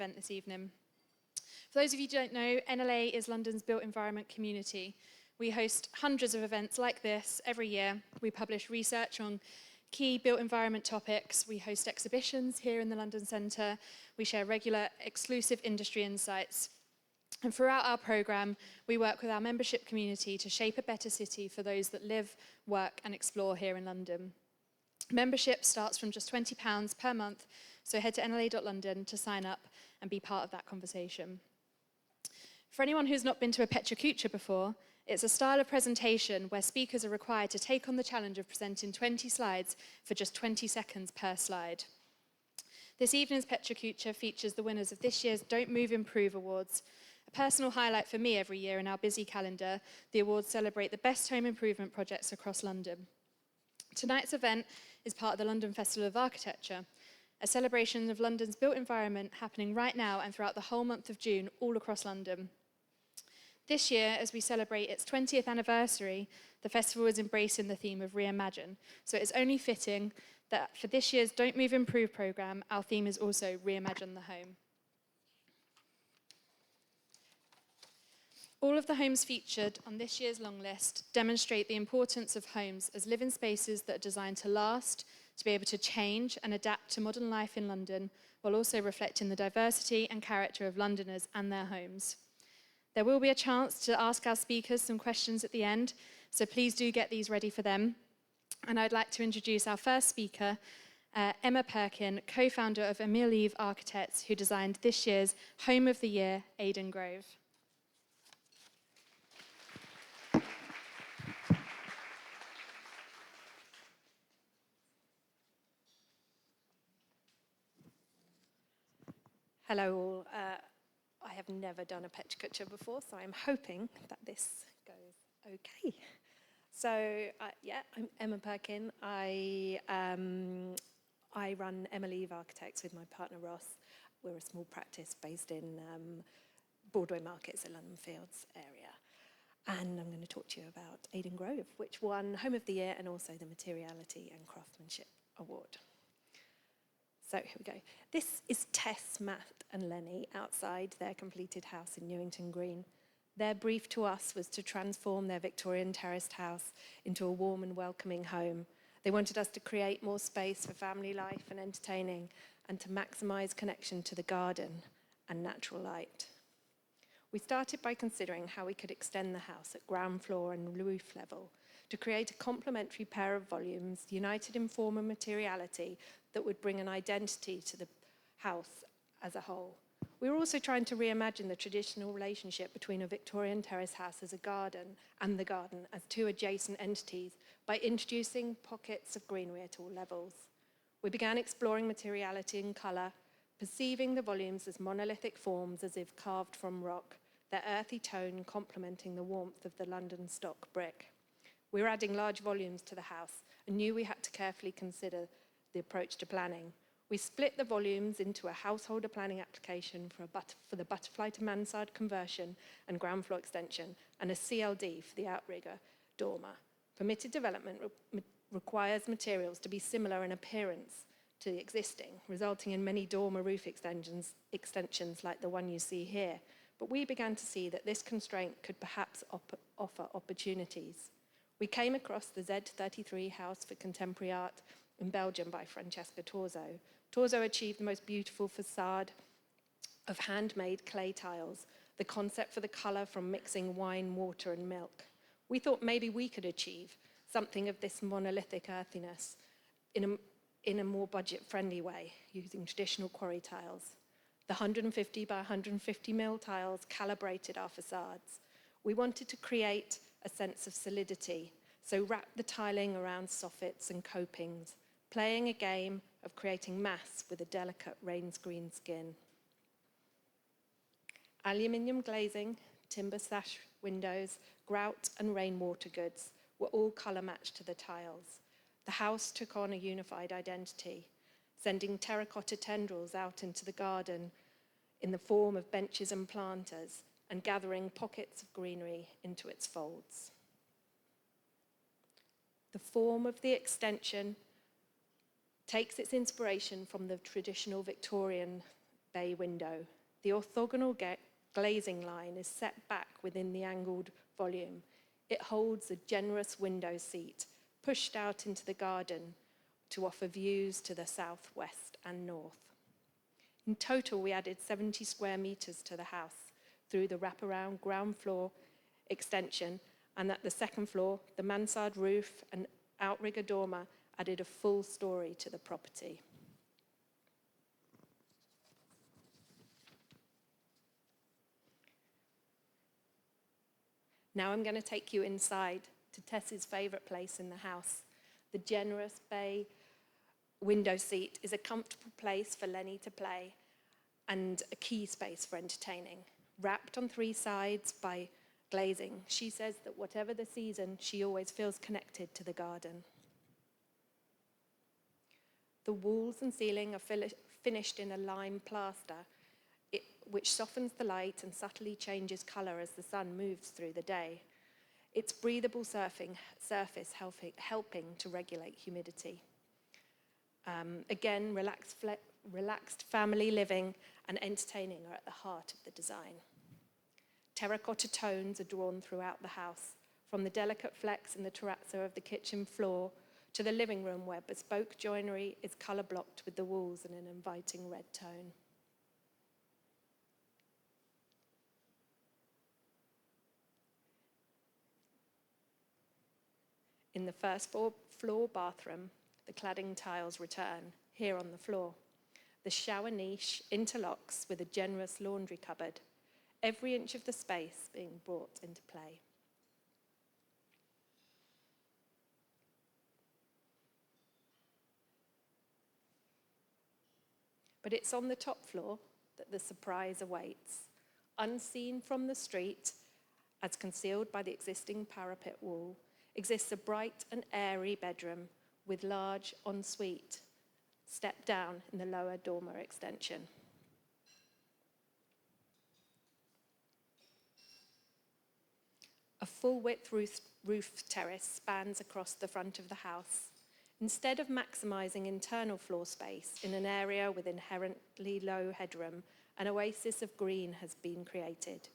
event this evening. For those of you who don't know, NLA is London's built environment community. We host hundreds of events like this every year. We publish research on key built environment topics. We host exhibitions here in the London Centre. We share regular exclusive industry insights. And throughout our programme, we work with our membership community to shape a better city for those that live, work and explore here in London. Membership starts from just £20 per month, so head to nla.london to sign up and be part of that conversation. For anyone who's not been to a Pecha Kucha before, it's a style of presentation where speakers are required to take on the challenge of presenting 20 slides for just 20 seconds per slide. This evening's Pecha Kucha features the winners of this year's Don't Move Improve Awards. A personal highlight for me every year in our busy calendar, the awards celebrate the best home improvement projects across London. Tonight's event is part of the London Festival of Architecture, a celebration of London's built environment happening right now and throughout the whole month of June all across London. This year, as we celebrate its 20th anniversary, the festival is embracing the theme of reimagine. So it's only fitting that for this year's Don't Move Improve programme, our theme is also reimagine the home. All of the homes featured on this year's long list demonstrate the importance of homes as living spaces that are designed to last, to be able to change and adapt to modern life in London, while also reflecting the diversity and character of Londoners and their homes. There will be a chance to ask our speakers some questions at the end, so please do get these ready for them. And I'd like to introduce our first speaker, Emma Perkin, co-founder of Emile Eve Architects, who designed this year's Home of the Year, Aidan Grove. Hello all. I have never done a Pecha Kucha before, so I'm hoping that this goes okay. So, I'm Emma Perkin. I run Emile Eve Architects with my partner Ross. We're a small practice based in Broadway Markets at London Fields area. And I'm going to talk to you about Aidan Grove, which won Home of the Year and also the Materiality and Craftsmanship Award. So here we go. This is Tess, Matt and Lenny outside their completed house in Newington Green. Their brief to us was to transform their Victorian terraced house into a warm and welcoming home. They wanted us to create more space for family life and entertaining and to maximise connection to the garden and natural light. We started by considering how we could extend the house at ground floor and roof level to create a complementary pair of volumes united in form and materiality that would bring an identity to the house as a whole. We were also trying to reimagine the traditional relationship between a Victorian terrace house as a garden and the garden as two adjacent entities by introducing pockets of greenery at all levels. We began exploring materiality and colour, perceiving the volumes as monolithic forms as if carved from rock, their earthy tone complementing the warmth of the London stock brick. We were adding large volumes to the house and knew we had to carefully consider the approach to planning. We split the volumes into a householder planning application for the butterfly to mansard conversion and ground floor extension and a CLD for the outrigger dormer. Permitted development requires materials to be similar in appearance to the existing, resulting in many dormer roof extensions like the one you see here. But we began to see that this constraint could perhaps offer opportunities. We came across the Z33 House for Contemporary Art in Belgium by Francesca Torzo. Torzo achieved the most beautiful facade of handmade clay tiles, the concept for the colour from mixing wine, water and milk. We thought maybe we could achieve something of this monolithic earthiness in a more budget-friendly way, using traditional quarry tiles. The 150 by 150 mil tiles calibrated our facades. We wanted to create a sense of solidity, so wrap the tiling around soffits and copings, playing a game of creating mass with a delicate rains green skin. Aluminium glazing, timber sash windows, grout and rainwater goods were all colour matched to the tiles. The house took on a unified identity, sending terracotta tendrils out into the garden in the form of benches and planters and gathering pockets of greenery into its folds. The form of the extension takes its inspiration from the traditional Victorian bay window. The orthogonal glazing line is set back within the angled volume. It holds a generous window seat pushed out into the garden to offer views to the south, west, and north. In total, we added 70 square meters to the house through the wraparound ground floor extension, and at the second floor, the mansard roof and outrigger dormer added a full story to the property. Now I'm going to take you inside to Tess's favourite place in the house. The generous bay window seat is a comfortable place for Lenny to play and a key space for entertaining. Wrapped on three sides by glazing, she says that whatever the season, she always feels connected to the garden. The walls and ceiling are finished in a lime plaster, which softens the light and subtly changes colour as the sun moves through the day. Its breathable surface helping to regulate humidity. Again, relaxed family living and entertaining are at the heart of the design. Terracotta tones are drawn throughout the house, from the delicate flecks in the terrazzo of the kitchen floor to the living room where bespoke joinery is colour blocked with the walls in an inviting red tone. In the first floor bathroom, the cladding tiles return, here on the floor. The shower niche interlocks with a generous laundry cupboard, every inch of the space being brought into play. But it's on the top floor that the surprise awaits. Unseen from the street, as concealed by the existing parapet wall, exists a bright and airy bedroom with large ensuite, step down in the lower dormer extension. A full-width roof terrace spans across the front of the house. Instead of maximising internal floor space in an area with inherently low headroom, an oasis of green has been created,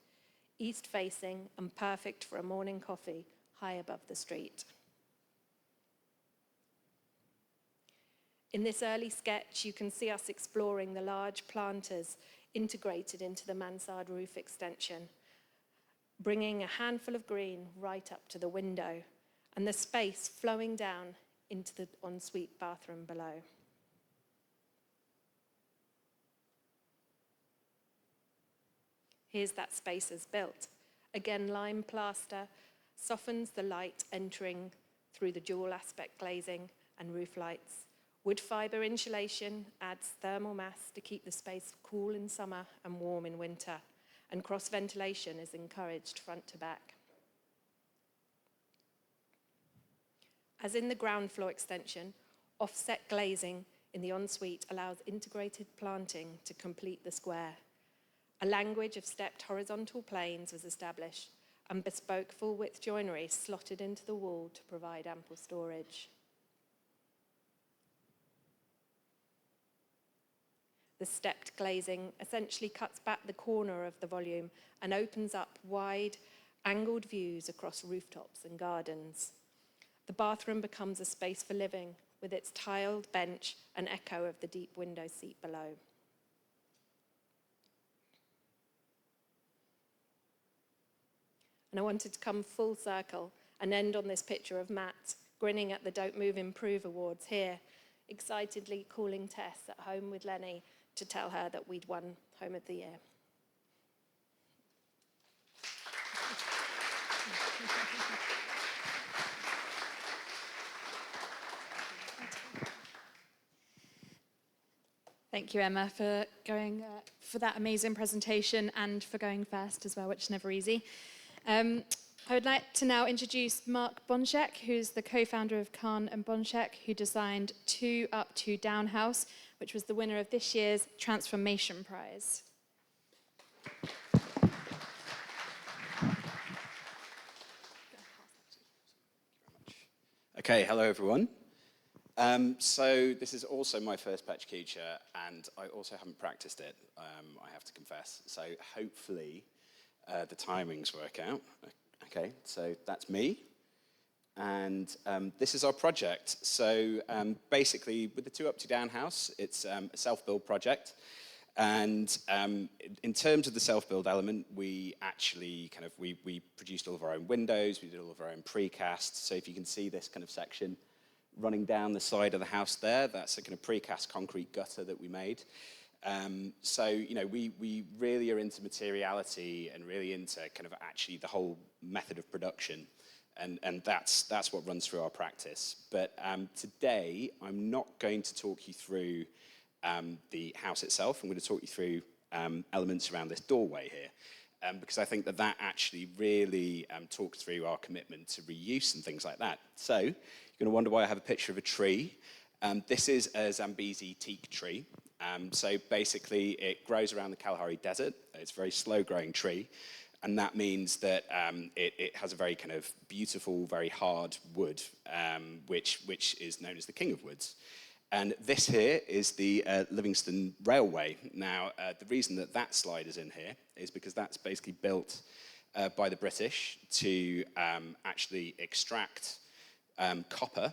east-facing and perfect for a morning coffee high above the street. In this early sketch, you can see us exploring the large planters integrated into the mansard roof extension, bringing a handful of green right up to the window and the space flowing down into the ensuite bathroom below. Here's that space as built. Again, lime plaster softens the light entering through the dual aspect glazing and roof lights. Wood fibre insulation adds thermal mass to keep the space cool in summer and warm in winter, and cross ventilation is encouraged front to back. As in the ground floor extension, offset glazing in the ensuite allows integrated planting to complete the square. A language of stepped horizontal planes was established, and bespoke full-width joinery slotted into the wall to provide ample storage. The stepped glazing essentially cuts back the corner of the volume and opens up wide, angled views across rooftops and gardens. The bathroom becomes a space for living, with its tiled bench an echo of the deep window seat below. And I wanted to come full circle and end on this picture of Matt grinning at the Don't Move Improve Awards here, excitedly calling Tess at home with Lenny to tell her that we'd won Home of the Year. Thank you, Emma, for going for that amazing presentation and for going first as well, which is never easy. I would like to now introduce Mark Bonchek, who's the co-founder of Kahn and Bonchek, who designed 2 Up, 2 Down House, which was the winner of this year's Transformation Prize. Okay, hello everyone. So this is also my first Pecha Kucha, and I also haven't practiced it, I have to confess. So hopefully the timings work out. Okay, so that's me. And this is our project. So basically, with the Two Up, Two Down house, it's a self-build project. And in terms of the self-build element, we actually we produced all of our own windows, we did all of our own precast. So if you can see this kind of section running down the side of the house there, that's a kind of precast concrete gutter that we made. So, you know, we really are into materiality and really into kind of actually the whole method of production. And that's what runs through our practice. But today, I'm not going to talk you through the house itself. I'm going to talk you through elements around this doorway here, because I think that actually really talks through our commitment to reuse and things like that. So you're going to wonder why I have a picture of a tree. This is a Zambezi teak tree. So basically, it grows around the Kalahari Desert. It's a very slow-growing tree. And that means that it has a very kind of beautiful, very hard wood, which is known as the king of woods. And this here is the Livingston Railway. Now, the reason that slide is in here is because that's basically built by the British to actually extract copper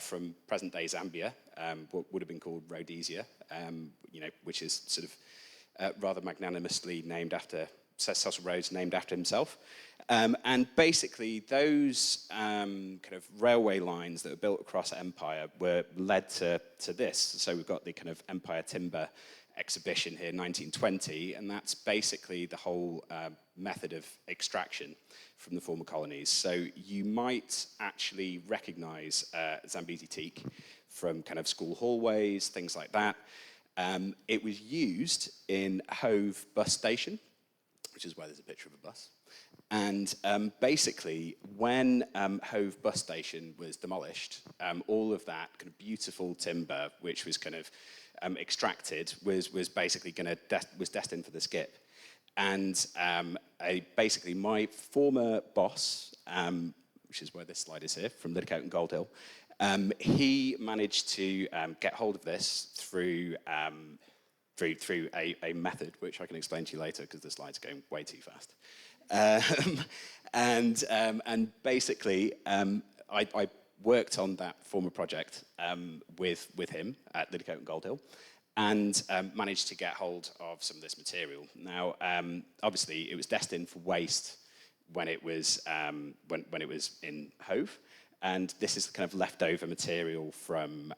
from present-day Zambia, what would have been called Rhodesia, you know, which is sort of rather magnanimously named after Cecil Rhodes, named after himself. And basically, those kind of railway lines that were built across Empire were led to this. So we've got the kind of Empire Timber exhibition here, 1920, and that's basically the whole method of extraction from the former colonies. So you might actually recognize Zambezi teak from kind of school hallways, things like that. It was used in Hove bus station, which is why there's a picture of a bus. And basically, when Hove bus station was demolished, all of that kind of beautiful timber, which was kind of extracted, was basically was destined for the skip. And basically, my former boss, which is where this slide is here, from Lidcote and Gold Hill, he managed to get hold of this through a method, which I can explain to you later because the slides are going way too fast. And basically, I worked on that former project with him at Lidcote and Gold Hill, and managed to get hold of some of this material. Now, obviously, it was destined for waste when it was when it was in Hove. And this is the kind of leftover material from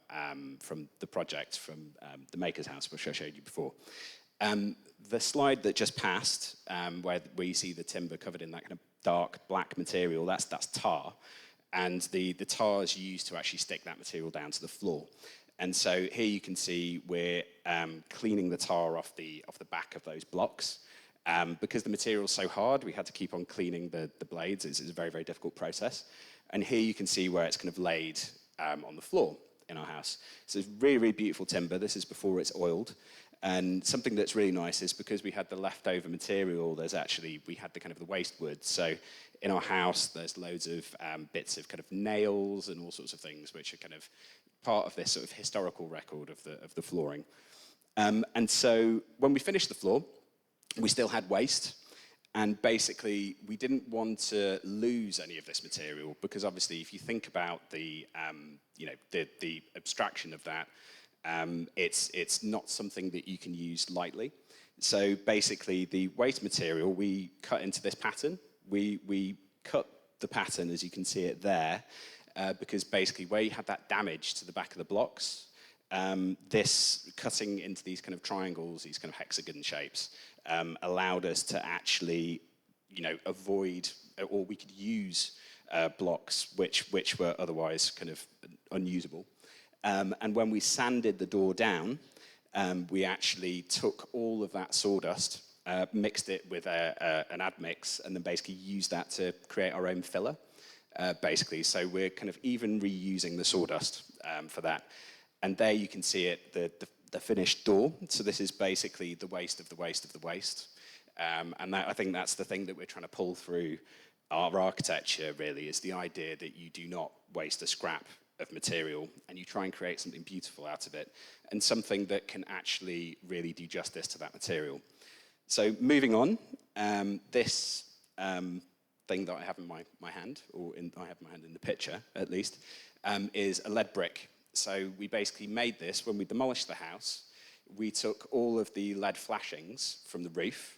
the project, from the Maker's House, which I showed you before. The slide that just passed, where you see the timber covered in that kind of dark black material, that's tar. And the tar is used to actually stick that material down to the floor. And so here you can see we're cleaning the tar off the back of those blocks. Because the material is so hard, we had to keep on cleaning the blades. It's a very, very difficult process. And here you can see where it's kind of laid on the floor in our house. So it's really, really beautiful timber. This is before it's oiled. And something that's really nice is because we had the leftover material, we had the kind of the waste wood. So in our house, there's loads of bits of kind of nails and all sorts of things, which are kind of part of this sort of historical record of the flooring. And so when we finished the floor, we still had waste. And basically, we didn't want to lose any of this material because obviously, if you think about the abstraction of that, it's not something that you can use lightly. So basically, the waste material we cut into this pattern. We cut the pattern as you can see it there, because basically where you had that damage to the back of the blocks, this cutting into these kind of triangles, these kind of hexagon shapes, allowed us to actually, avoid, or we could use blocks which were otherwise kind of unusable. And when we sanded the door down, we actually took all of that sawdust, mixed it with an admix, and then basically used that to create our own filler, basically. So we're kind of even reusing the sawdust for that. And there you can see it, the finished door. So this is basically the waste of the waste of the waste. And I think that's the thing that we're trying to pull through our architecture, really, is the idea that you do not waste a scrap of material, and you try and create something beautiful out of it, and something that can actually really do justice to that material. So moving on, this thing that I have in my hand, or I have in my hand in the picture at least, is a lead brick. So we basically made this when we demolished the house. We took all of the lead flashings from the roof,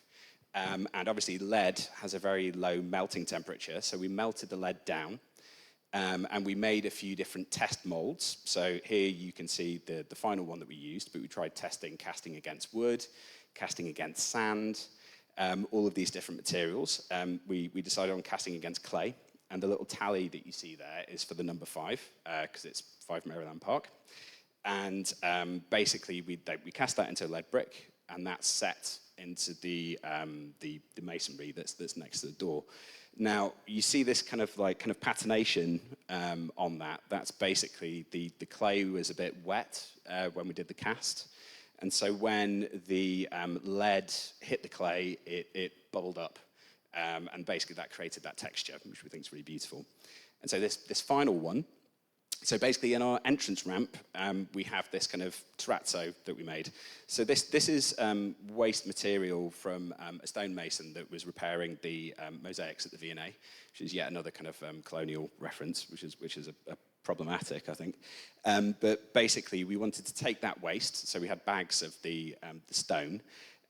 and obviously lead has a very low melting temperature, so we melted the lead down, and we made a few different test molds. So here you can see the final one that we used, but we tried casting against wood, casting against sand, all of these different materials. We decided on casting against clay, and the little tally that you see there is for the number 5, because it's 5 Maryland Park. And basically, we cast that into a lead brick, and that's set into the masonry that's next to the door. Now, you see this kind of patination on that. That's basically the clay was a bit wet when we did the cast. And so when the lead hit the clay, it bubbled up. And basically that created that texture, which we think is really beautiful. And so this final one, so basically in our entrance ramp, we have this kind of terrazzo that we made. So this is waste material from a stonemason that was repairing the mosaics at the V&A, which is yet another kind of colonial reference, which is a problematic, I think. But basically, we wanted to take that waste, so we had bags of the stone,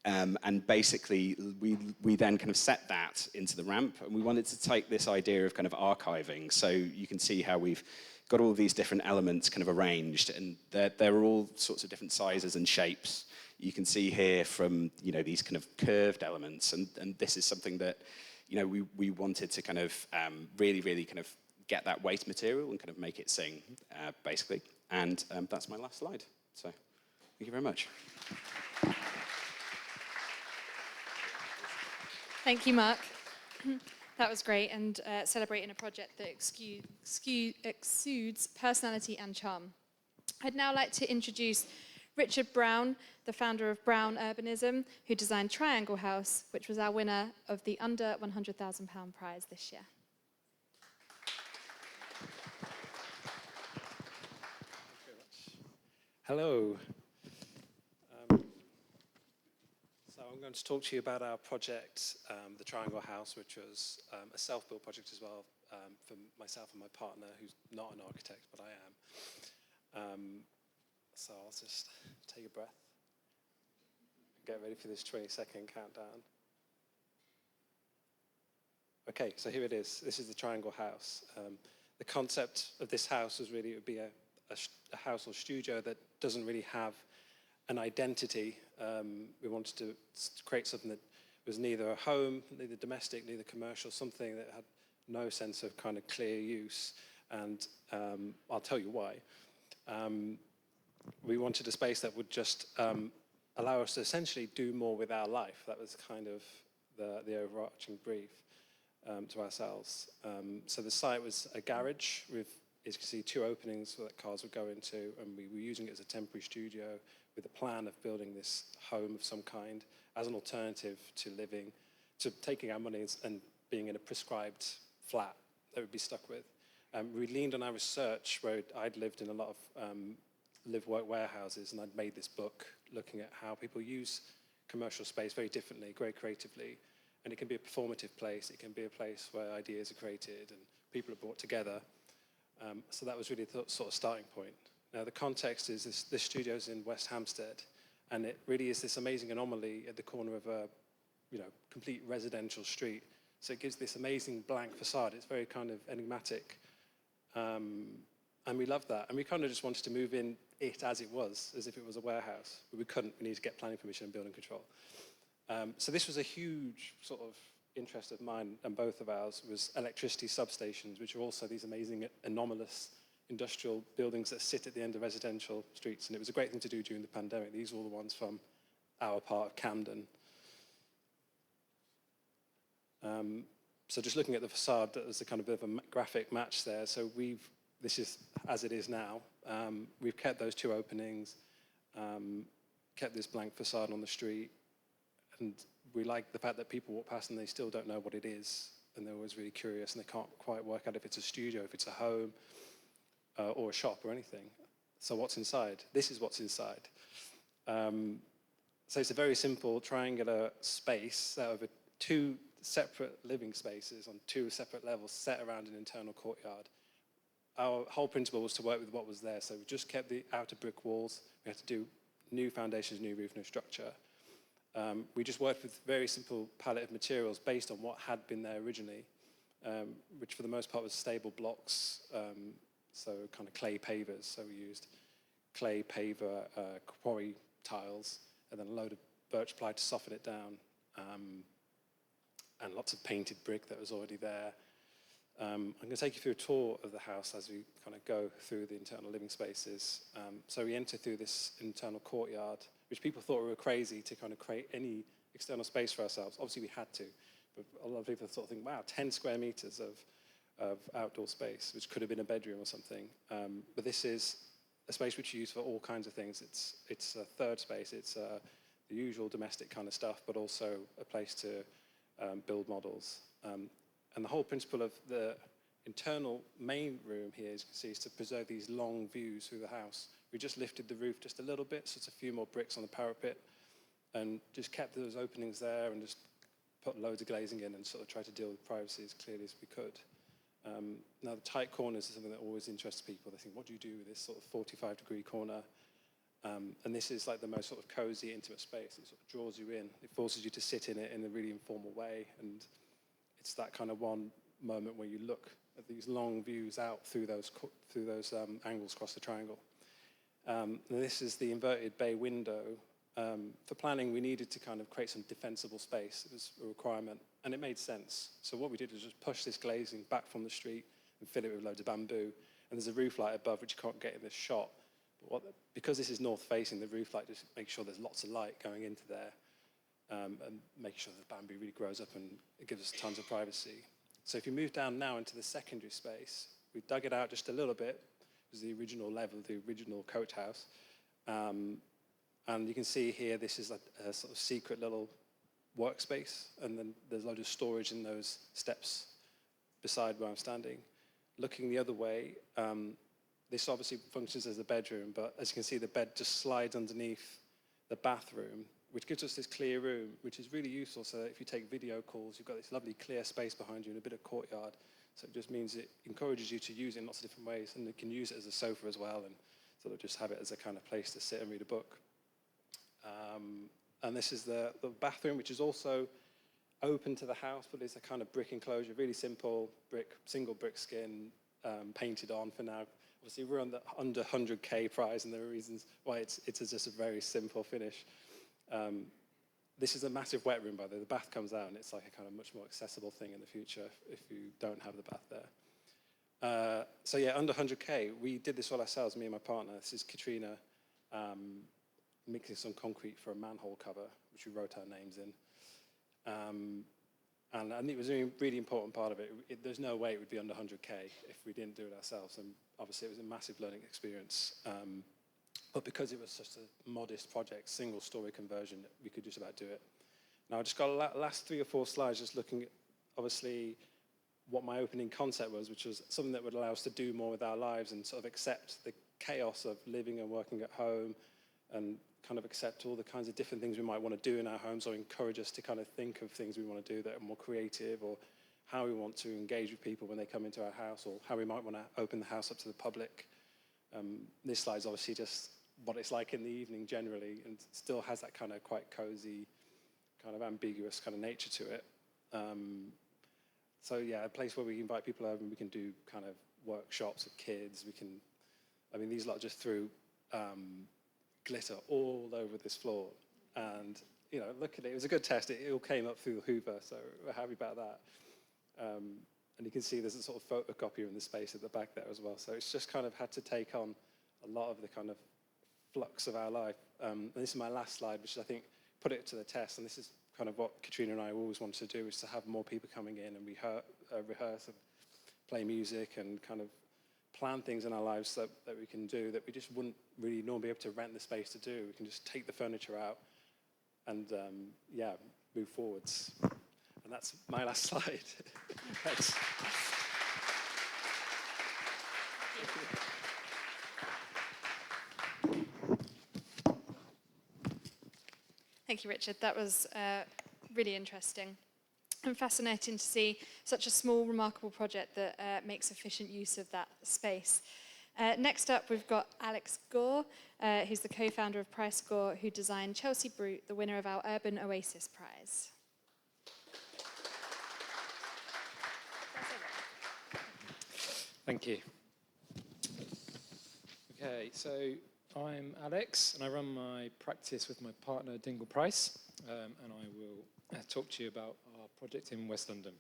and basically, we then kind of set that into the ramp, and we wanted to take this idea of kind of archiving. So you can see how we've got all these different elements kind of arranged, and they're all sorts of different sizes and shapes. You can see here from, these kind of curved elements, and this is something that, we wanted to kind of really, really kind of get that waste material and kind of make it sing, basically. And that's my last slide. So thank you very much. Thank you, Mark. That was great, and celebrating a project that exudes personality and charm. I'd now like to introduce Richard Brown, the founder of Brown Urbanism, who designed Triangle House, which was our winner of the under £100,000 prize this year. Hello. So I'm going to talk to you about our project, the Triangle House, which was a self-built project as well for myself and my partner, who's not an architect, but I am. So I'll just take a breath. Get ready for this 20-second countdown. Okay, so here it is. This is the Triangle House. The concept of this house was really, it would be a house or studio that doesn't really have an identity. We wanted to create something that was neither a home, neither domestic, neither commercial, something that had no sense of kind of clear use. And I'll tell you why. We wanted a space that would just allow us to essentially do more with our life. That was kind of the overarching brief to ourselves. So the site was a garage with, as you can see, 2 openings that cars would go into, and we were using it as a temporary studio with a plan of building this home of some kind as an alternative to living, to taking our money and being in a prescribed flat that we'd be stuck with. We leaned on our research, where I'd lived in a lot of live-work warehouses, and I'd made this book looking at how people use commercial space very differently, very creatively. And it can be a performative place, it can be a place where ideas are created and people are brought together. So that was really the sort of starting point. Now the context is this studio's in West Hampstead, and it really is this amazing anomaly at the corner of a complete residential street. So it gives this amazing blank facade. It's very kind of enigmatic. And we loved that. And we kind of just wanted to move in it as it was, as if it was a warehouse. But we couldn't. We needed to get planning permission and building control. So this was a huge sort of interest of mine, and both of ours, was electricity substations, which are also these amazing anomalous industrial buildings that sit at the end of residential streets. And it was a great thing to do during the pandemic. These are all the ones from our part of Camden. So just looking at the facade, that was a kind of bit of a graphic match there. So this is as it is now. We've kept those 2 openings, kept this blank facade on the street, and we like the fact that people walk past and they still don't know what it is, and they're always really curious, and they can't quite work out if it's a studio, if it's a home. or a shop or anything. So what's inside? This is what's inside. So it's a very simple triangular space set over 2 separate living spaces on 2 separate levels set around an internal courtyard. Our whole principle was to work with what was there, so we just kept the outer brick walls. We had to do new foundations, new roof, new structure. We just worked with very simple palette of materials based on what had been there originally, which for the most part was stable blocks, so kind of clay pavers. So we used clay paver quarry tiles, and then a load of birch ply to soften it down, and lots of painted brick that was already there. I'm going to take you through a tour of the house as we kind of go through the internal living spaces. So we enter through this internal courtyard, which people thought we were crazy to kind of create any external space for ourselves. Obviously we had to, but a lot of people sort of think, wow, 10 square meters of outdoor space, which could have been a bedroom or something. But this is a space which you use for all kinds of things. It's a third space. It's the usual domestic kind of stuff, but also a place to build models. And the whole principle of the internal main room here, as you can see, is to preserve these long views through the house. We just lifted the roof just a little bit, so it's a few more bricks on the parapet, and just kept those openings there and just put loads of glazing in and sort of tried to deal with privacy as clearly as we could. Now, the tight corners is something that always interests people. They think, what do you do with this sort of 45-degree corner? And this is like the most sort of cozy, intimate space. It sort of draws you in. It forces you to sit in it in a really informal way. And it's that kind of one moment where you look at these long views out through those angles across the triangle. And this is the inverted bay window. For planning, we needed to kind of create some defensible space. It was a requirement, and it made sense. So what we did was just push this glazing back from the street and fill it with loads of bamboo. And there's a roof light above, which you can't get in this shot. But because this is north-facing, the roof light just makes sure there's lots of light going into there, and making sure the bamboo really grows up and it gives us tons of privacy. So if you move down now into the secondary space, we dug it out just a little bit. It was the original level, the original coach house. And you can see here, this is a sort of secret little workspace, and then there's a load of storage in those steps beside where I'm standing. Looking the other way, this obviously functions as a bedroom, but as you can see, the bed just slides underneath the bathroom, which gives us this clear room, which is really useful. So if you take video calls, you've got this lovely clear space behind you and a bit of courtyard. So it just means it encourages you to use it in lots of different ways, and you can use it as a sofa as well, and sort of just have it as a kind of place to sit and read a book. And this is the bathroom, which is also open to the house, but it's a kind of brick enclosure, really simple brick, single brick skin, painted on for now. Obviously, we're under 100K prize, and there are reasons why it's just a very simple finish. This is a massive wet room, by the way. The bath comes out, and it's like a kind of much more accessible thing in the future if you don't have the bath there. So yeah, under 100K, we did this all ourselves, me and my partner. This is Katrina, mixing some concrete for a manhole cover, which we wrote our names in. And I think it was a really important part of it. There's no way it would be under 100K if we didn't do it ourselves. And obviously, it was a massive learning experience. But because it was such a modest project, single-story conversion, we could just about do it. Now, I just got last 3 or 4 slides just looking at, obviously, what my opening concept was, which was something that would allow us to do more with our lives and sort of accept the chaos of living and working at home, and kind of accept all the kinds of different things we might want to do in our homes, or encourage us to kind of think of things we want to do that are more creative, or how we want to engage with people when they come into our house, or how we might want to open the house up to the public. This slide is obviously just what it's like in the evening generally, and still has that kind of quite cozy, kind of ambiguous kind of nature to it. So yeah, a place where we invite people over and we can do kind of workshops with kids. These lot just threw glitter all over this floor, and look at it. It was a good test. It all came up through the Hoover, so we're happy about that. And you can see there's a sort of photocopier in the space at the back there as well. So it's just kind of had to take on a lot of the kind of flux of our life. And this is my last slide, which is, I think, put it to the test. And this is kind of what Katrina and I always wanted to do, is to have more people coming in and rehearse and play music and kind of plan things in our lives that we can do that we just wouldn't really normally be able to rent the space to do. We can just take the furniture out and, move forwards. And that's my last slide. Thanks. Thank you, Richard. That was really interesting and fascinating to see such a small, remarkable project that makes efficient use of that space. Next up, we've got Alex Gore, who's the co-founder of Price Gore, who designed Chelsea Brute, the winner of our Urban Oasis Prize. Thank you. Okay, so I'm Alex, and I run my practice with my partner, Dingle Price, and I will talk to you about our project in West London.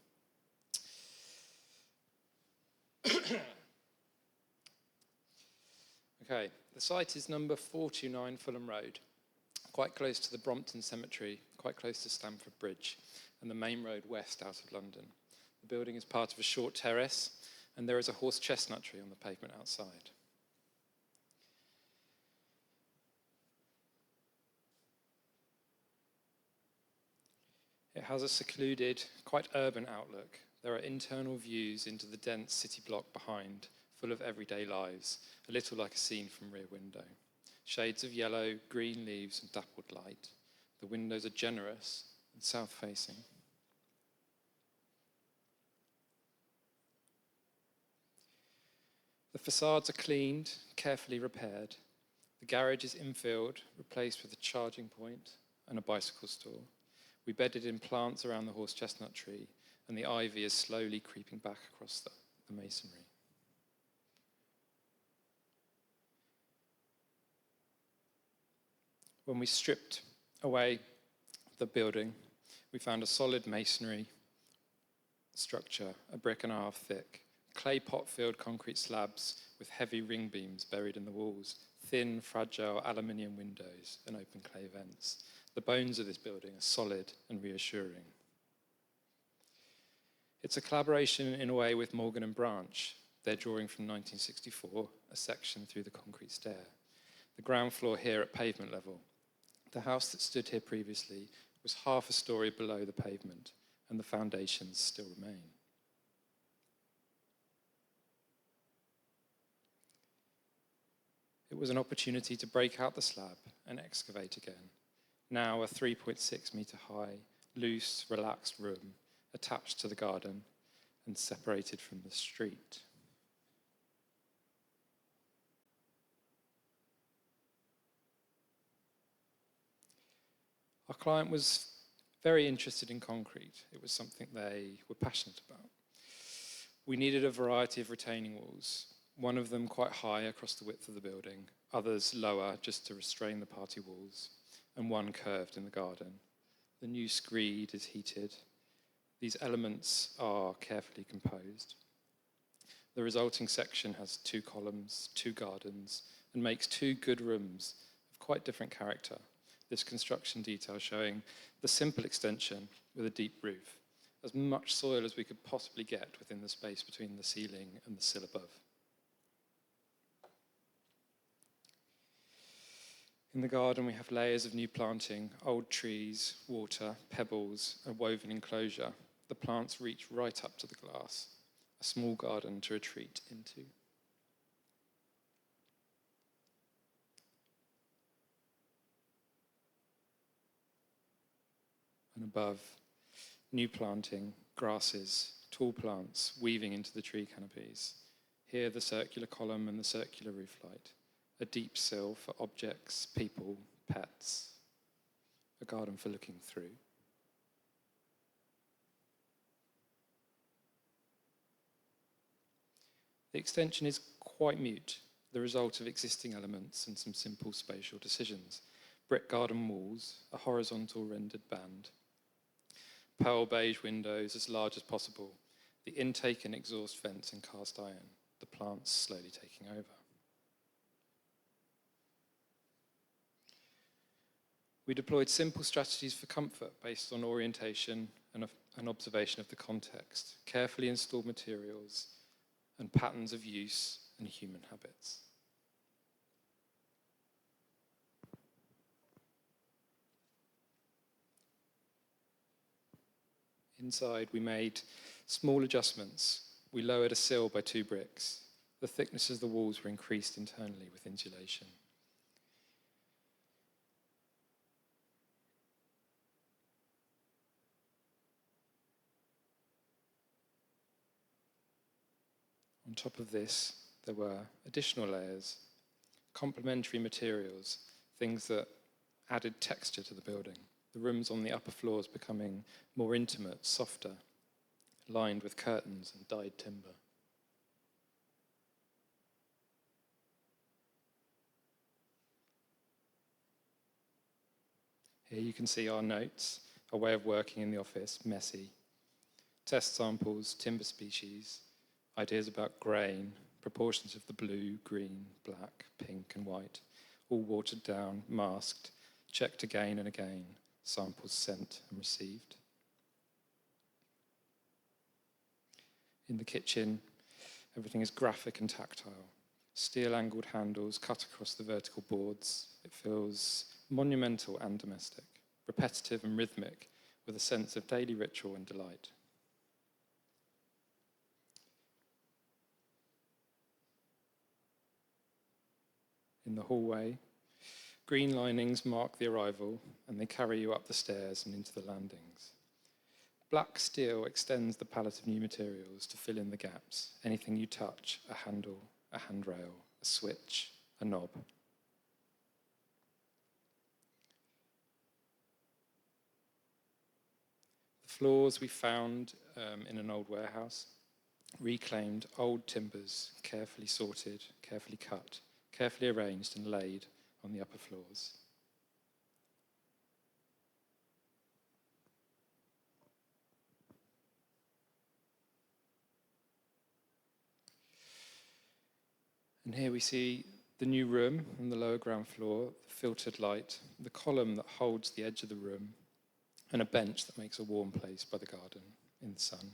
Okay, the site is number 429 Fulham Road, quite close to the Brompton Cemetery, quite close to Stamford Bridge, and the main road west out of London. The building is part of a short terrace, and there is a horse chestnut tree on the pavement outside. It has a secluded, quite urban outlook. There are internal views into the dense city block behind, full of everyday lives, a little like a scene from Rear Window. Shades of yellow, green leaves and dappled light. The windows are generous and south-facing. The facades are cleaned, carefully repaired. The garage is infilled, replaced with a charging point and a bicycle store. We bedded in plants around the horse chestnut tree, and the ivy is slowly creeping back across the masonry. When we stripped away the building, we found a solid masonry structure, a brick and a half thick, clay pot-filled concrete slabs with heavy ring beams buried in the walls, thin, fragile aluminium windows and open clay vents. The bones of this building are solid and reassuring. It's a collaboration in a way with Morgan and Branch, their drawing from 1964, a section through the concrete stair. The ground floor here at pavement level. The house that stood here previously was half a story below the pavement, and the foundations still remain. It was an opportunity to break out the slab and excavate again. Now a 3.6 metre high, loose, relaxed room attached to the garden and separated from the street. Our client was very interested in concrete. It was something they were passionate about. We needed a variety of retaining walls, one of them quite high across the width of the building, others lower just to restrain the party walls, and one curved in the garden. The new screed is heated. These elements are carefully composed. The resulting section has 2 columns, 2 gardens, and makes 2 good rooms of quite different character. This construction detail showing the simple extension with a deep roof, as much soil as we could possibly get within the space between the ceiling and the sill above. In the garden, we have layers of new planting, old trees, water, pebbles, a woven enclosure. The plants reach right up to the glass, a small garden to retreat into. And above, new planting, grasses, tall plants weaving into the tree canopies. Here, the circular column and the circular roof light. A deep sill for objects, people, pets. A garden for looking through. The extension is quite mute, the result of existing elements and some simple spatial decisions. Brick garden walls, a horizontal rendered band. Pearl beige windows as large as possible. The intake and exhaust vents in cast iron. The plants slowly taking over. We deployed simple strategies for comfort based on orientation and an observation of the context, carefully installed materials and patterns of use and human habits. Inside, we made small adjustments. We lowered a sill by 2 bricks. The thickness of the walls were increased internally with insulation. On top of this, there were additional layers, complementary materials, things that added texture to the building. The rooms on the upper floors becoming more intimate, softer, lined with curtains and dyed timber. Here you can see our notes, our way of working in the office, messy. Test samples, timber species, ideas about grain, proportions of the blue, green, black, pink and white, all watered down, masked, checked again and again, samples sent and received. In the kitchen, everything is graphic and tactile. Steel-angled handles cut across the vertical boards. It feels monumental and domestic, repetitive and rhythmic, with a sense of daily ritual and delight. In the hallway, green linings mark the arrival, and they carry you up the stairs and into the landings. Black steel extends the palette of new materials to fill in the gaps. Anything you touch, a handle, a handrail, a switch, a knob. The floors we found in an old warehouse, reclaimed old timbers, carefully sorted, carefully cut, carefully arranged and laid on the upper floors. And here we see the new room on the lower ground floor, the filtered light, the column that holds the edge of the room, and a bench that makes a warm place by the garden in the sun.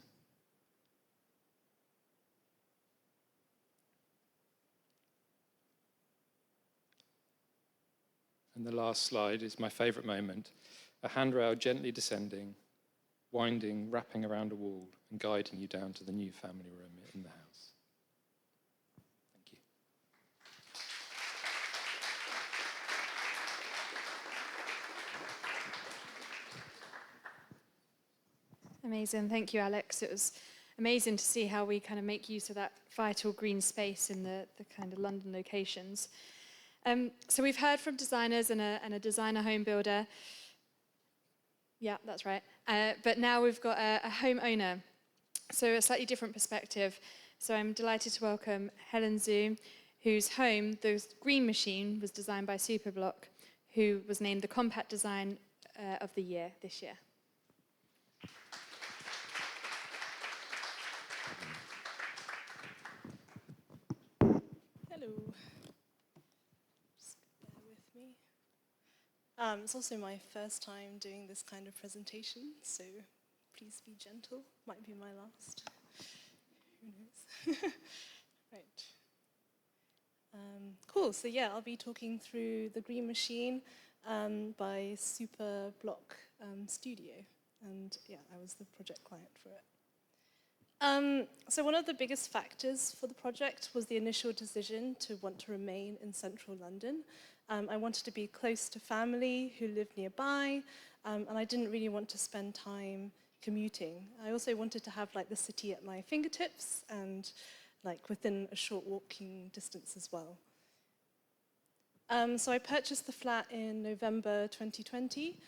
And the last slide is my favourite moment, a handrail gently descending, winding, wrapping around a wall and guiding you down to the new family room in the house. Thank you. Amazing, thank you, Alex. It was amazing to see how we kind of make use of that vital green space in the kind of London locations. So we've heard from designers and a designer home builder. Yeah, that's right. But now we've got a homeowner, so a slightly different perspective. So I'm delighted to welcome Helen Zhu, whose home, the Green Machine, was designed by Superblock, who was named the Compact Design of the Year this year. Hello. Just bear with me. It's also my first time doing this kind of presentation, so please be gentle. Might be my last. Who knows? Right. Cool. So yeah, I'll be talking through The Green Machine by Superblock Studio, and yeah, I was the project client for it. So one of the biggest factors for the project was the initial decision to want to remain in central London. I wanted to be close to family who lived nearby, and I didn't really want to spend time commuting. I also wanted to have like the city at my fingertips and like within a short walking distance as well. So I purchased the flat in November 2020.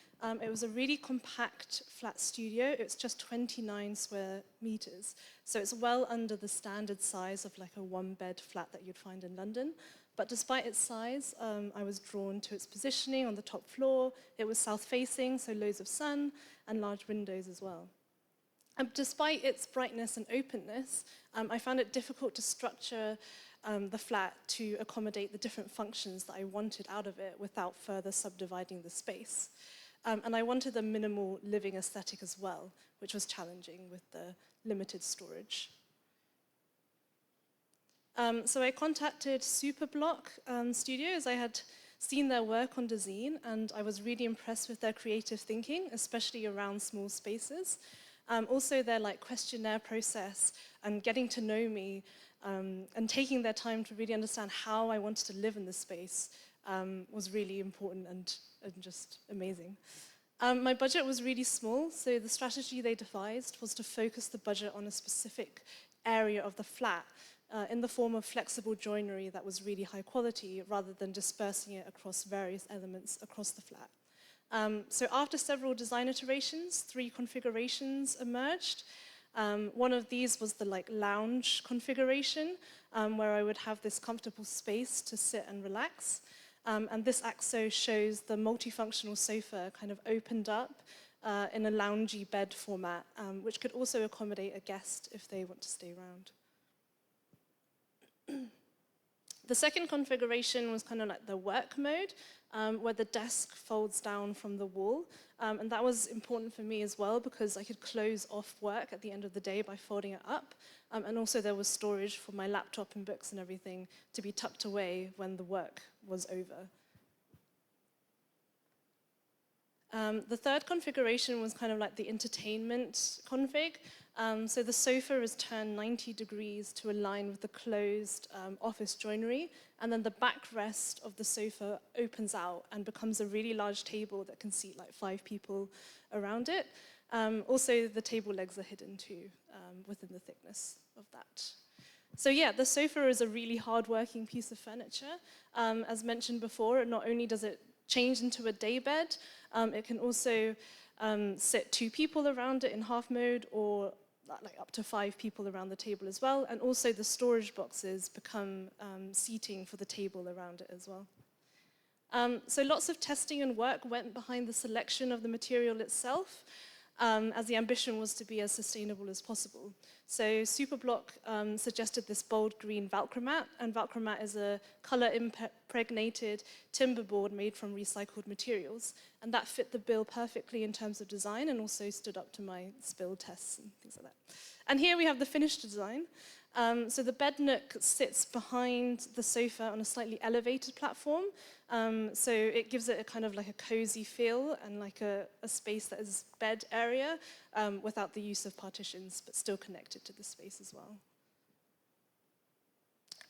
It was a really compact flat studio. It's just 29 square meters. So it's well under the standard size of like a one-bed flat that you'd find in London. But despite its size, I was drawn to its positioning on the top floor. It was south-facing, so loads of sun and large windows as well. Despite its brightness and openness, I found it difficult to structure the flat to accommodate the different functions that I wanted out of it without further subdividing the space. And I wanted a minimal living aesthetic as well, which was challenging with the limited storage. So I contacted Superblock Studios. I had seen their work on design, and I was really impressed with their creative thinking, especially around small spaces. Also their like questionnaire process and getting to know me and taking their time to really understand how I wanted to live in this space was really important and just amazing. My budget was really small, so the strategy they devised was to focus the budget on a specific area of the flat in the form of flexible joinery that was really high quality rather than dispersing it across various elements across the flat. So after several design iterations, 3 configurations emerged. One of these was the lounge configuration, where I would have this comfortable space to sit and relax. And this axo shows the multifunctional sofa kind of opened up in a loungy bed format, which could also accommodate a guest if they want to stay around. The second configuration was kind of like the work mode, where the desk folds down from the wall. And that was important for me as well because I could close off work at the end of the day by folding it up. And also there was storage for my laptop and books and everything to be tucked away when the work was over. The third configuration was kind of like the entertainment config. So the sofa is turned 90 degrees to align with the closed office joinery, and then the backrest of the sofa opens out and becomes a really large table that can seat like 5 people around it. Also, the table legs are hidden too within the thickness of that. So yeah, the sofa is a really hard-working piece of furniture. As mentioned before, not only does it change into a day bed, it can also sit 2 people around it in half mode, or like up to 5 people around the table as well. And also the storage boxes become seating for the table around it as well. So lots of testing and work went behind the selection of the material itself, as the ambition was to be as sustainable as possible. So Superblock suggested this bold green Valcromat, and Valcromat is a color-impregnated timber board made from recycled materials, and that fit the bill perfectly in terms of design and also stood up to my spill tests and things like that. And here we have the finished design. So the bed nook sits behind the sofa on a slightly elevated platform. So it gives it a kind of like a cozy feel and like a space that is bed area without the use of partitions, but still connected to the space as well.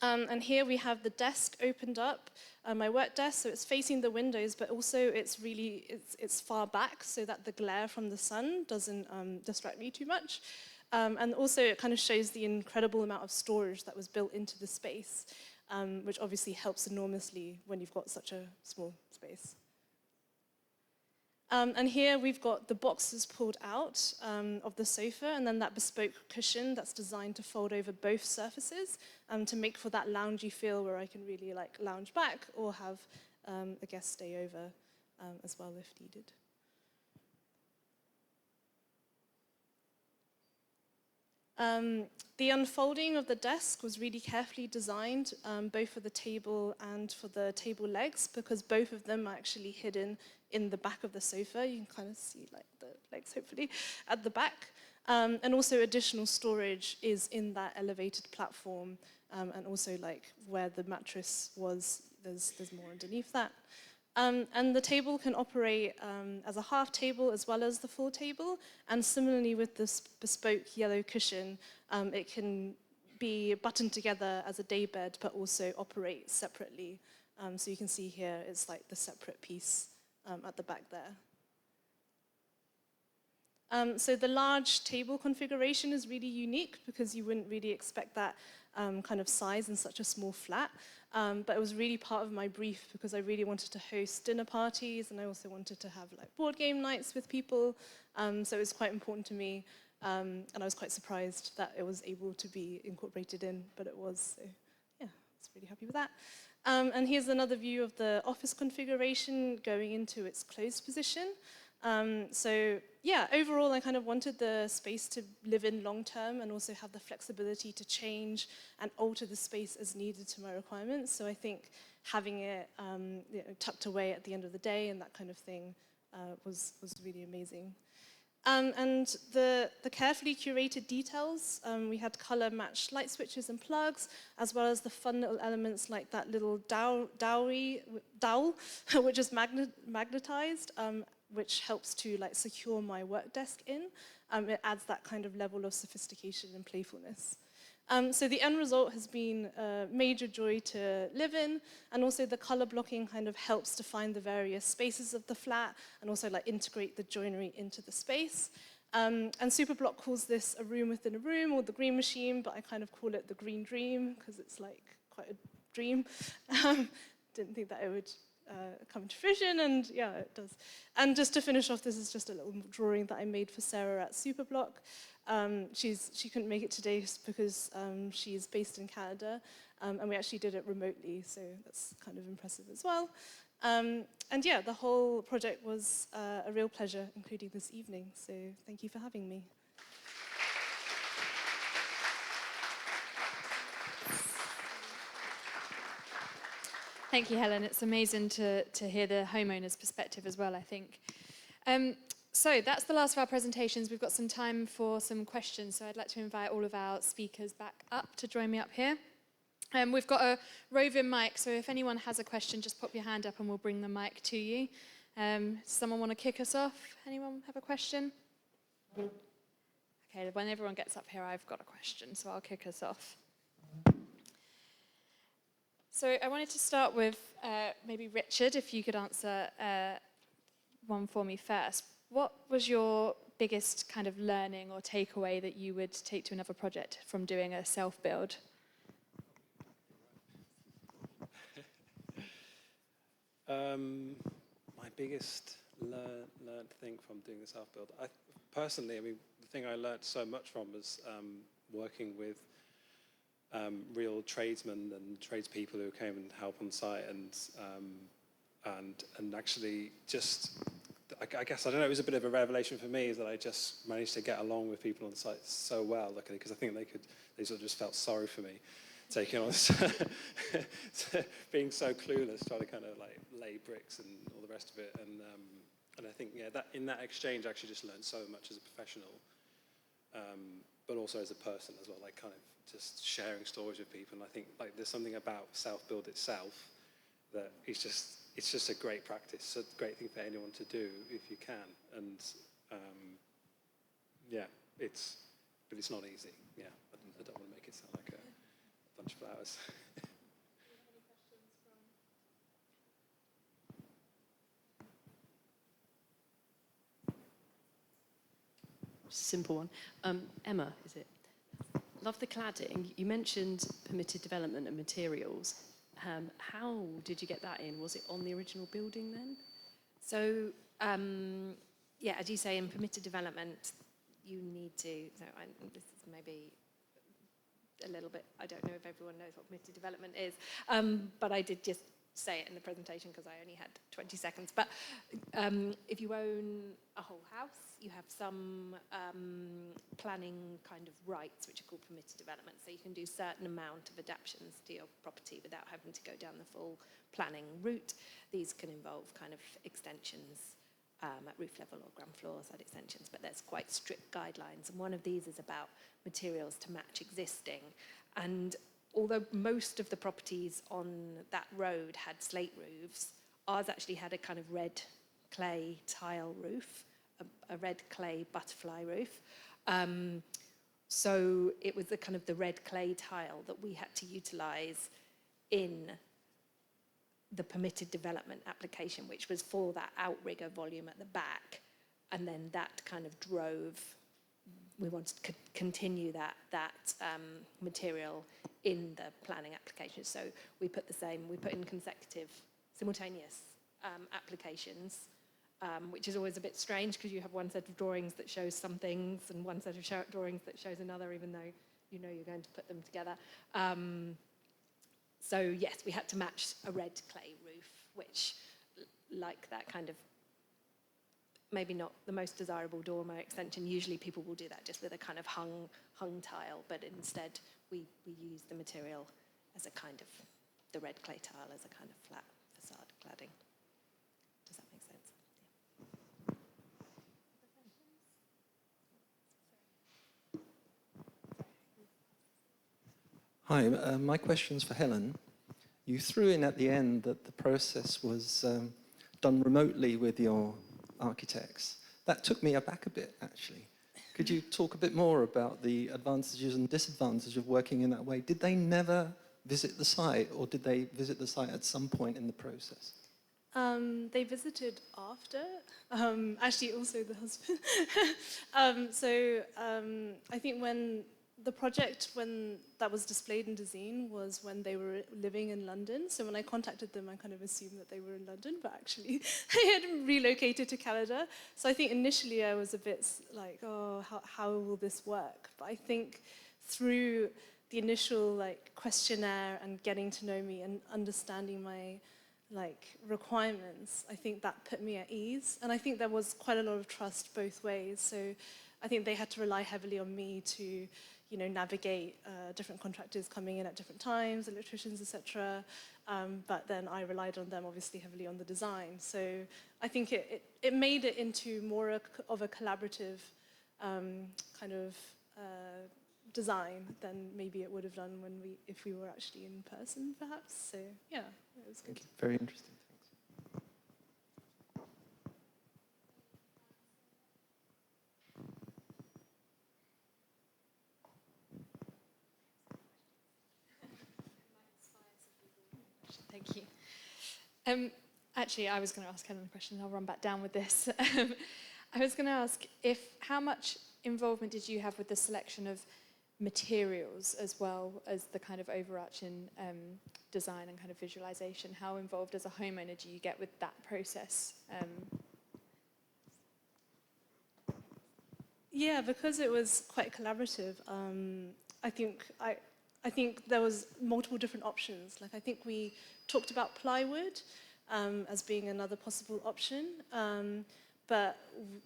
And here we have the desk opened up, my work desk, so it's facing the windows, but also it's far back so that the glare from the sun doesn't distract me too much. And also it kind of shows the incredible amount of storage that was built into the space, which obviously helps enormously when you've got such a small space. And here we've got the boxes pulled out of the sofa, and then that bespoke cushion that's designed to fold over both surfaces to make for that loungy feel where I can really like lounge back or have a guest stay over as well if needed. The unfolding of the desk was really carefully designed, both for the table and for the table legs, because both of them are actually hidden in the back of the sofa. You can kind of see like the legs, hopefully, at the back. And also additional storage is in that elevated platform, and also like where the mattress was, there's more underneath that. And the table can operate as a half table as well as the full table. And similarly with this bespoke yellow cushion, it can be buttoned together as a day bed, but also operate separately. So you can see here, it's like the separate piece at the back there. So the large table configuration is really unique because you wouldn't really expect that kind of size in such a small flat. But it was really part of my brief because I really wanted to host dinner parties, and I also wanted to have like board game nights with people. So it was quite important to me, and I was quite surprised that it was able to be incorporated in, but it was. So yeah, I was really happy with that. And here's another view of the office configuration going into its closed position. So yeah, overall I kind of wanted the space to live in long term and also have the flexibility to change and alter the space as needed to my requirements. So I think having it tucked away at the end of the day and that kind of thing was really amazing. And the carefully curated details, we had color-matched light switches and plugs, as well as the fun little elements like that little dowel, which is magnetized, which helps to like secure my work desk in. It adds that kind of level of sophistication and playfulness. So the end result has been a major joy to live in, and also the color blocking kind of helps define the various spaces of the flat and also like integrate the joinery into the space. And Superblock calls this a room within a room, or the green machine, but I kind of call it the green dream, because it's like quite a dream. Didn't think that it would come to fruition, and yeah, it does. And just to finish off, this is just a little drawing that I made for Sarah at Superblock. She couldn't make it today because she's based in Canada, and we actually did it remotely, so that's kind of impressive as well. And yeah, the whole project was a real pleasure, including this evening, so thank you for having me. Thank you, Helen. It's amazing to hear the homeowner's perspective as well, I think. So that's the last of our presentations. We've got some time for some questions, so I'd like to invite all of our speakers back up to join me up here. We've got a roving mic, so if anyone has a question, just pop your hand up and we'll bring the mic to you. Does someone want to kick us off? Anyone have a question? Okay, when everyone gets up here, I've got a question, so I'll kick us off. So I wanted to start with maybe Richard, if you could answer one for me first. What was your biggest kind of learning or takeaway that you would take to another project from doing a self-build? My biggest learned thing from doing the self-build, personally, I mean, the thing I learned so much from was working with real tradesmen and tradespeople who came and help on site, and actually just, I guess, I don't know, it was a bit of a revelation for me, is that I just managed to get along with people on site so well, luckily, because I think they sort of just felt sorry for me, taking on this, being so clueless, trying to kind of like lay bricks and all the rest of it, and I think, yeah, that in that exchange I actually just learned so much as a professional, but also as a person as well, like kind of just sharing stories with people. And I think like there's something about self-build itself that it's just a great practice, a great thing for anyone to do if you can. And yeah, but it's not easy. Yeah, I don't want to make it sound like a bunch of flowers. Simple one. Emma, is it? Love the cladding. You mentioned permitted development and materials. How did you get that in? Was it on the original building then? So, yeah, as you say, in permitted development, you need to, this is maybe a little bit, I don't know if everyone knows what permitted development is, but I did just say it in the presentation because I only had 20 seconds. But if you own a whole house, you have some planning kind of rights, which are called permitted development. So you can do a certain amount of adaptations to your property without having to go down the full planning route. These can involve kind of extensions at roof level or ground floor side extensions, but there's quite strict guidelines. And one of these is about materials to match existing. And although most of the properties on that road had slate roofs, ours actually had a kind of red clay tile roof, a red clay butterfly roof. So it was the kind of the red clay tile that we had to utilise in the permitted development application, which was for that outrigger volume at the back. And then that kind of drove, we wanted to continue that material in the planning application. So we put in consecutive, simultaneous applications, which is always a bit strange because you have one set of drawings that shows some things and one set of drawings that shows another, even though you know you're going to put them together. So yes, we had to match a red clay roof, which, like that kind of, maybe not the most desirable dormer extension. Usually people will do that just with a kind of hung tile, but instead we use the material as a kind of, the red clay tile as a kind of flat facade cladding. Does that make sense? Hi, my question's for Helen. You threw in at the end that the process was done remotely with your architects. That took me aback a bit, actually. Could you talk a bit more about the advantages and disadvantages of working in that way? Did they never visit the site, or did they visit the site at some point in the process? They visited after, actually also the husband. I think when the project, when that was displayed in Design, was when they were living in London. So when I contacted them, I kind of assumed that they were in London, but actually they had relocated to Canada. So I think initially I was a bit like, oh, how will this work? But I think through the initial questionnaire and getting to know me and understanding my requirements, I think that put me at ease. And I think there was quite a lot of trust both ways. So I think they had to rely heavily on me to, navigate different contractors coming in at different times, electricians, etc. But then I relied on them obviously heavily on the design. So I think it made it into more of a collaborative kind of design than maybe it would have done if we were actually in person, perhaps. So yeah, it was good. Very interesting. Thanks. Thank you. Actually, I was going to ask Helen a question. I'll run back down with this. I was going to ask how much involvement did you have with the selection of materials as well as the kind of overarching design and kind of visualization? How involved as a homeowner do you get with that process? Yeah, because it was quite collaborative. I think there was multiple different options. I think we talked about plywood as being another possible option, but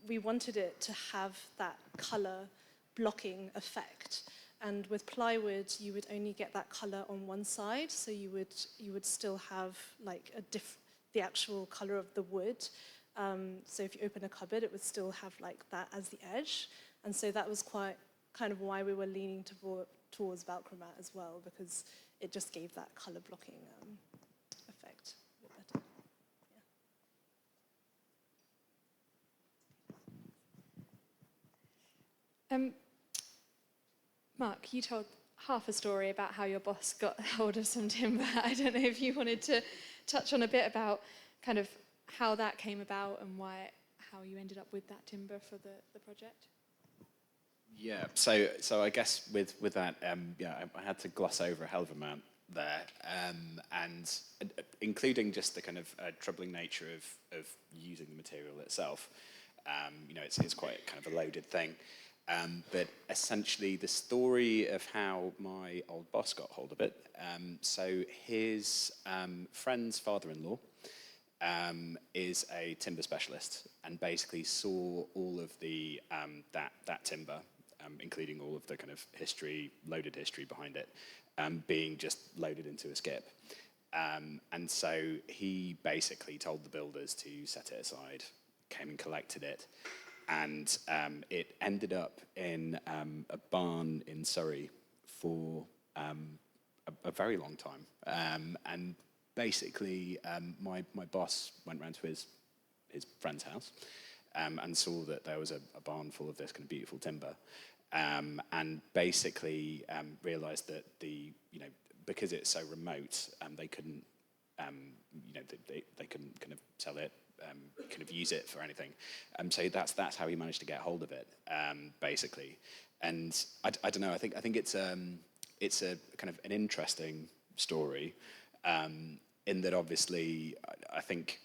we wanted it to have that color blocking effect. And with plywood, you would only get that color on one side, so you would still have the actual color of the wood. So if you open a cupboard, it would still have that as the edge. And so that was quite kind of why we were leaning towards Velcro mat as well, because it just gave that color blocking effect a bit better. Yeah. Mark, you told half a story about how your boss got hold of some timber. I don't know if you wanted to touch on a bit about kind of how that came about and how you ended up with that timber for the project. Yeah, so I guess with that, I had to gloss over a hell of a amount there, and including just the kind of troubling nature of using the material itself. It's quite kind of a loaded thing. But essentially, the story of how my old boss got hold of it. So his friend's father-in-law is a timber specialist, and basically saw all of the that timber, including all of the kind of loaded history behind it, being just loaded into a skip. And so he basically told the builders to set it aside, came and collected it. And it ended up in a barn in Surrey for a very long time. And basically, my boss went round to his friend's house and saw that there was a barn full of this kind of beautiful timber. And basically realised that because it's so remote, they couldn't they couldn't kind of sell it. Kind of use it for anything, so that's how he managed to get hold of it, basically. And I don't know. I think it's a kind of an interesting story, in that obviously I think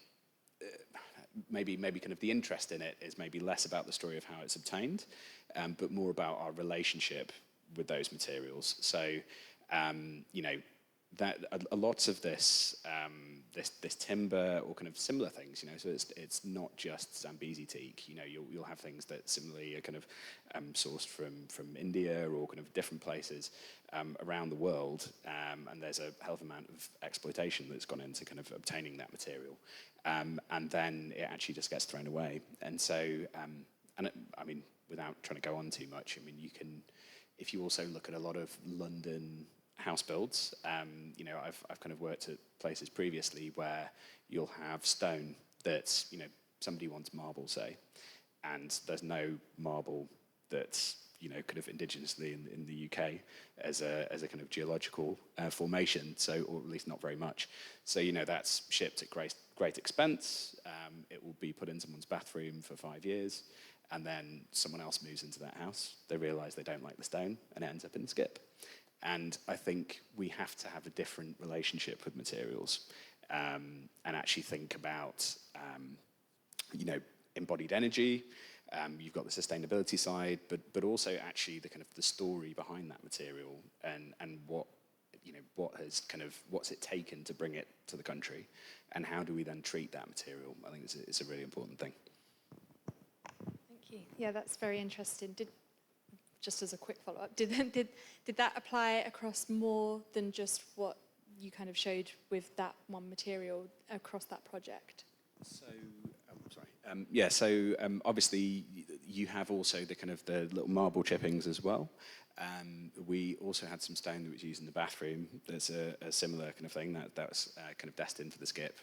maybe kind of the interest in it is maybe less about the story of how it's obtained, but more about our relationship with those materials. So that a lot of this timber or kind of similar things, so it's not just Zambezi teak. You'll have things that similarly are kind of sourced from India or kind of different places around the world, and there's a hell of a amount of exploitation that's gone into kind of obtaining that material, and then it actually just gets thrown away. And so, I mean, without trying to go on too much, I mean, you can, if you also look at a lot of London house builds, I've kind of worked at places previously where you'll have stone that's, somebody wants marble, say, and there's no marble that's, kind of indigenously in the UK as a kind of geological formation. So, or at least not very much. So, that's shipped at great expense. It will be put in someone's bathroom for 5 years, and then someone else moves into that house. They realise they don't like the stone, and it ends up in the skip. And I think we have to have a different relationship with materials, and actually think about, embodied energy. You've got the sustainability side, but also actually the kind of the story behind that material, and what's it taken to bring it to the country, and how do we then treat that material? I think it's a really important thing. Thank you. Yeah, that's very interesting. Just as a quick follow-up, did that apply across more than just what you kind of showed with that one material across that project? So, obviously you have also the kind of the little marble chippings as well. We also had some stone that was used in the bathroom. There's a similar kind of thing that was kind of destined for the skip.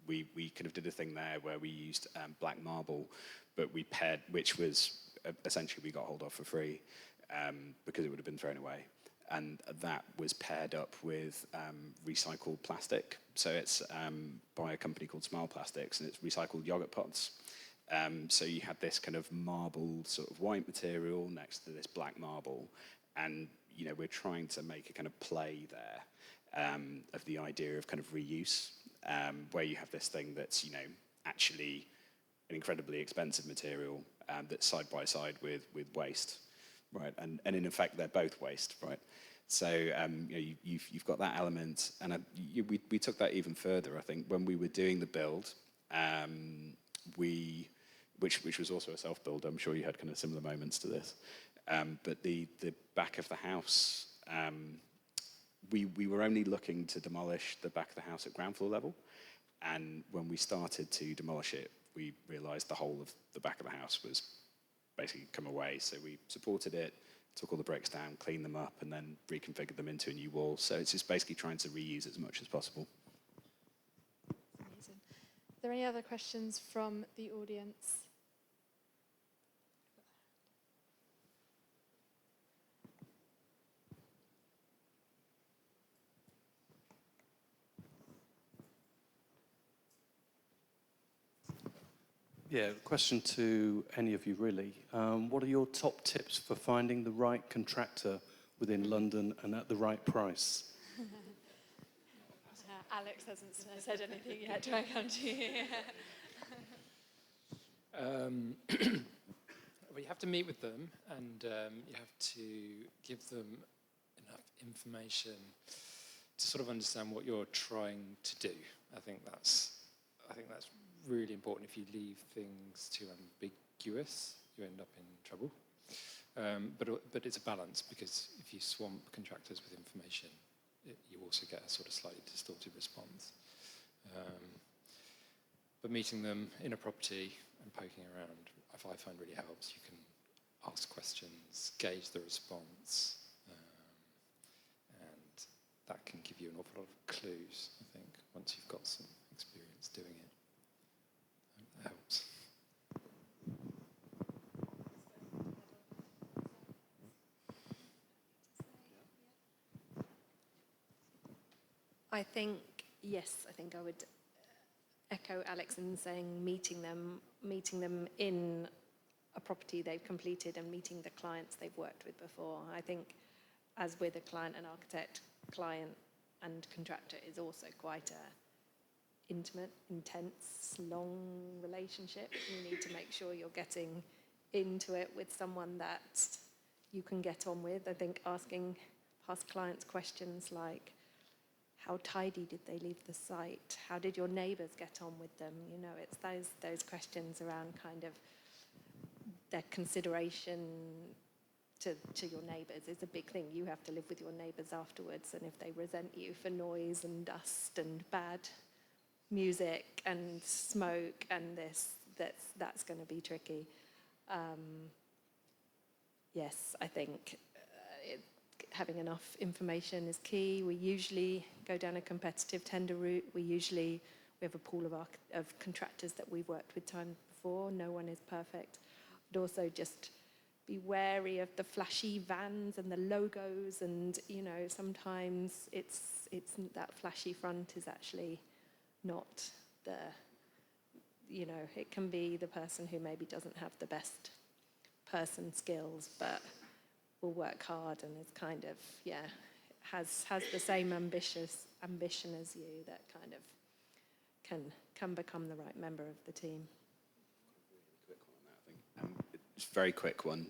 We kind of did a thing there where we used black marble, but we paired, which was essentially we got hold of for free because it would have been thrown away. And that was paired up with recycled plastic. So it's by a company called Smile Plastics, and it's recycled yogurt pots. So you had this kind of marble sort of white material next to this black marble. And, we're trying to make a kind of play there of the idea of kind of reuse, where you have this thing that's, actually an incredibly expensive material that's side by side with waste, right? And in effect, they're both waste, right? So you've got that element, and we took that even further. I think when we were doing the build, which was also a self-build. I'm sure you had kind of similar moments to this. But the back of the house, we were only looking to demolish the back of the house at ground floor level, and when we started to demolish it, we realised the whole of the back of the house was basically come away. So we supported it, took all the bricks down, cleaned them up, and then reconfigured them into a new wall. So it's just basically trying to reuse as much as possible. Amazing. Are there any other questions from the audience? Yeah, question to any of you really. What are your top tips for finding the right contractor within London and at the right price? Alex hasn't said anything yet. Do I come to you? Well, you have to meet with them, and you have to give them enough information to sort of understand what you're trying to do. I think that's really important. If you leave things too ambiguous, you end up in trouble. But it's a balance, because if you swamp contractors with information, you also get a sort of slightly distorted response. But meeting them in a property and poking around, I find really helps. You can ask questions, gauge the response, and that can give you an awful lot of clues, I think, once you've got some experience doing it. That helps. I think, yes, I think I would echo Alex in saying meeting them in a property they've completed and meeting the clients they've worked with before. I think as with a client and architect, client and contractor is also quite a intimate, intense, long relationship. You need to make sure you're getting into it with someone that you can get on with. I think asking past clients questions like, how tidy did they leave the site? How did your neighbours get on with them? You know, it's those questions around kind of their consideration to your neighbours is a big thing. You have to live with your neighbours afterwards, and if they resent you for noise and dust and bad music and smoke and that's going to be tricky. Yes, I think having enough information is key. We usually go down a competitive tender route. We have a pool of contractors that we've worked with time before. No one is perfect. But also just be wary of the flashy vans and the logos, and you know, sometimes it's that flashy front is actually not the, you know, it can be the person who maybe doesn't have the best person skills, but will work hard and is kind of, yeah, has the same ambition as you, that kind of can become the right member of the team. Quick one on that, I think. Just a very quick one.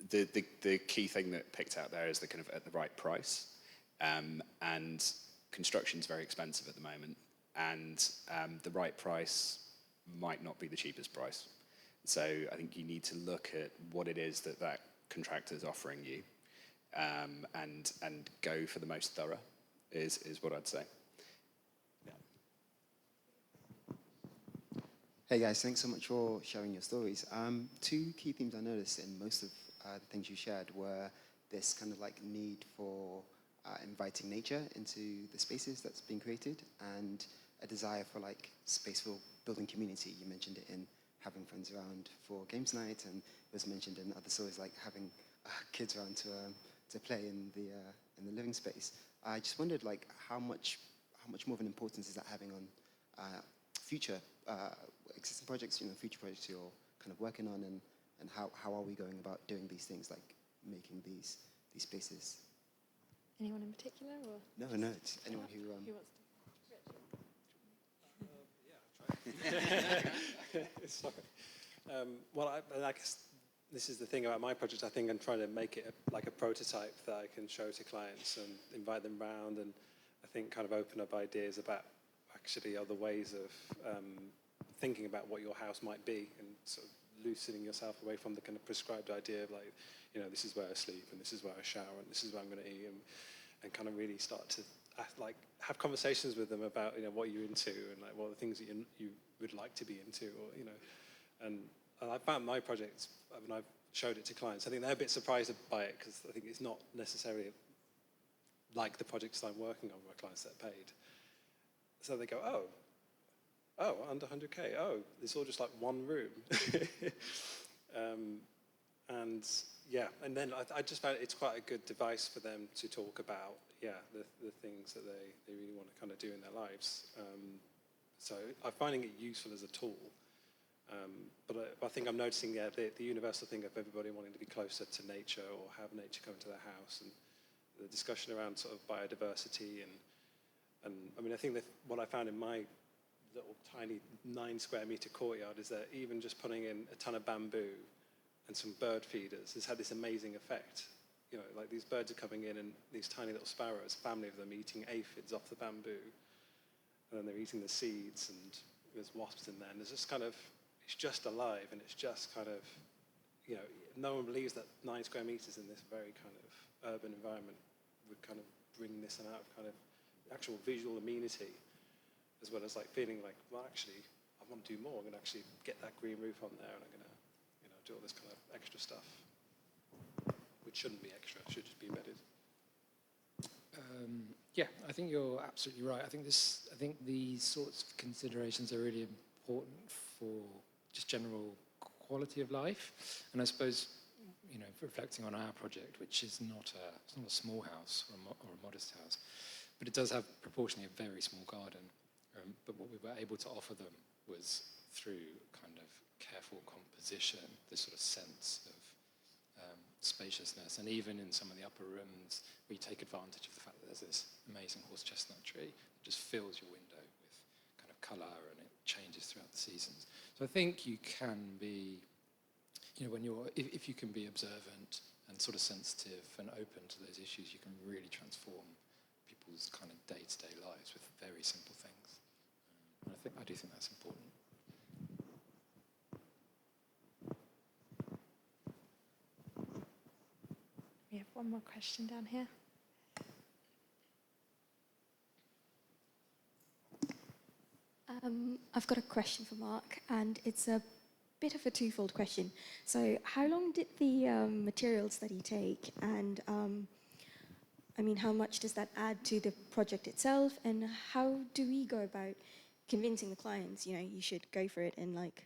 The key thing that picked out there is the kind of at the right price, and construction's very expensive at the moment, and the right price might not be the cheapest price. So I think you need to look at what it is that that contractor is offering you, and go for the most thorough is what I'd say. Hey guys, thanks so much for sharing your stories. Two key themes I noticed in most of the things you shared were this kind of like need for inviting nature into the spaces that's being created, and a desire for like space for building community. You mentioned it in having friends around for games night, and it was mentioned in other stories like having kids around to play in the living space. I just wondered like how much more of an importance is that having on future existing projects, you know, future projects you're kind of working on, and how are we going about doing these things, like making these spaces? Anyone in particular, or? No, it's anyone who wants to? Sorry. Well, I guess this is the thing about my project. I think I'm trying to make it like a prototype that I can show to clients and invite them round, and I think kind of open up ideas about actually other ways of thinking about what your house might be, and sort of loosening yourself away from the kind of prescribed idea of like, you know, this is where I sleep, and this is where I shower, and this is where I'm going to eat, and kind of really start to like have conversations with them about, you know, what you're into, and like what are the things that you would like to be into, or, you know, and I found my project, when I've showed it to clients, I think they're a bit surprised by it, because I think it's not necessarily like the projects I'm working on where clients that paid. So they go, oh, under 100K, oh, it's all just like one room. And yeah, and then I just found it's quite a good device for them to talk about, yeah, the things that they really want to kind of do in their lives. So I'm finding it useful as a tool. But I think I'm noticing, yeah, the universal thing of everybody wanting to be closer to nature or have nature come to their house, and the discussion around sort of biodiversity, and I mean, I think that what I found in my little tiny 9 square meter courtyard is that even just putting in a ton of bamboo and some bird feeders has had this amazing effect. You know, like these birds are coming in, and these tiny little sparrows, a family of them, eating aphids off the bamboo, and then they're eating the seeds, and there's wasps in there, and there's just kind of, it's just alive, and it's just kind of, you know, no one believes that 9 square meters in this very kind of urban environment would kind of bring this amount of kind of actual visual amenity, as well as like feeling like, well, actually, I want to do more. I'm going to actually get that green roof on there, and I'm going to, you know, do all this kind of extra stuff, which shouldn't be extra, should just be embedded. Yeah, I think you're absolutely right. I think these sorts of considerations are really important for just general quality of life. And I suppose, you know, reflecting on our project, which is it's not a small house or a modest house, but it does have proportionally a very small garden. But what we were able to offer them was through kind of careful composition, this sort of sense of spaciousness. And even in some of the upper rooms, we take advantage of the fact that there's this amazing horse chestnut tree that just fills your window with kind of colour, and it changes throughout the seasons. So I think you can be, you know, if you can be observant and sort of sensitive and open to those issues, you can really transform people's kind of day-to-day lives with very simple things. And I do think that's important. We have one more question down here. I've got a question for Mark, and it's a bit of a twofold question. So how long did the materials that you take, and I mean, how much does that add to the project itself, and how do we go about convincing the clients, you know, you should go for it and like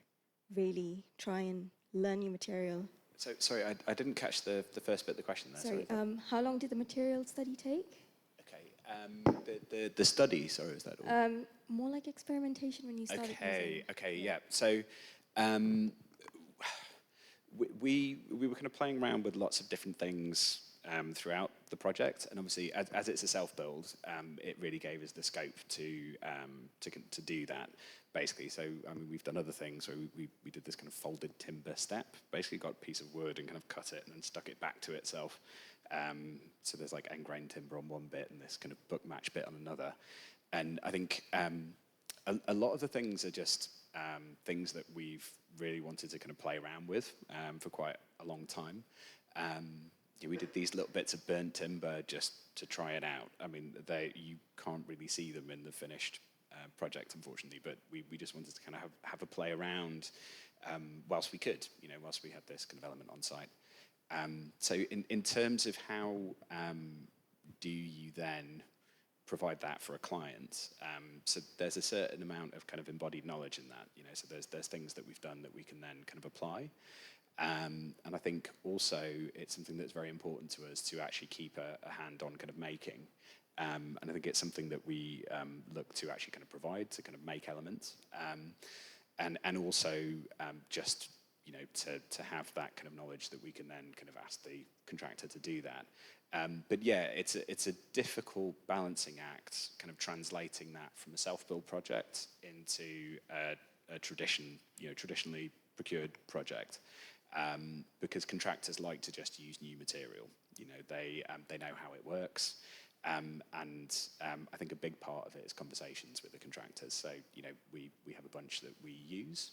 really try and learn your material So, sorry, I didn't catch the first bit of the question there. Sorry, how long did the material study take? Okay, the study, sorry, was that all? More like experimentation when you started using. Okay, yeah. So we were kind of playing around with lots of different things throughout the project, and obviously, as it's a self-build, it really gave us the scope to do that, basically. So I mean, we've done other things. So we did this kind of folded timber step. Basically, got a piece of wood and kind of cut it and then stuck it back to itself. So there's like end-grain timber on one bit and this kind of book match bit on another. And I think a lot of the things are just things that we've really wanted to kind of play around with for quite a long time. We did these little bits of burnt timber just to try it out. I mean, you can't really see them in the finished project, unfortunately, but we just wanted to kind of have a play around whilst we could, whilst we had this kind of element on site. So in terms of how do you then provide that for a client? So there's a certain amount of kind of embodied knowledge in that, so there's things that we've done that we can then kind of apply. And I think also it's something that's very important to us to actually keep a hand on kind of making. And I think it's something that we look to actually kind of provide to kind of make elements. And also just to have that kind of knowledge that we can then kind of ask the contractor to do that. But yeah, it's a difficult balancing act, kind of translating that from a self-build project into a traditionally procured project, because contractors like to just use new material. They know how it works, and I think a big part of it is conversations with the contractors. So we have a bunch that we use.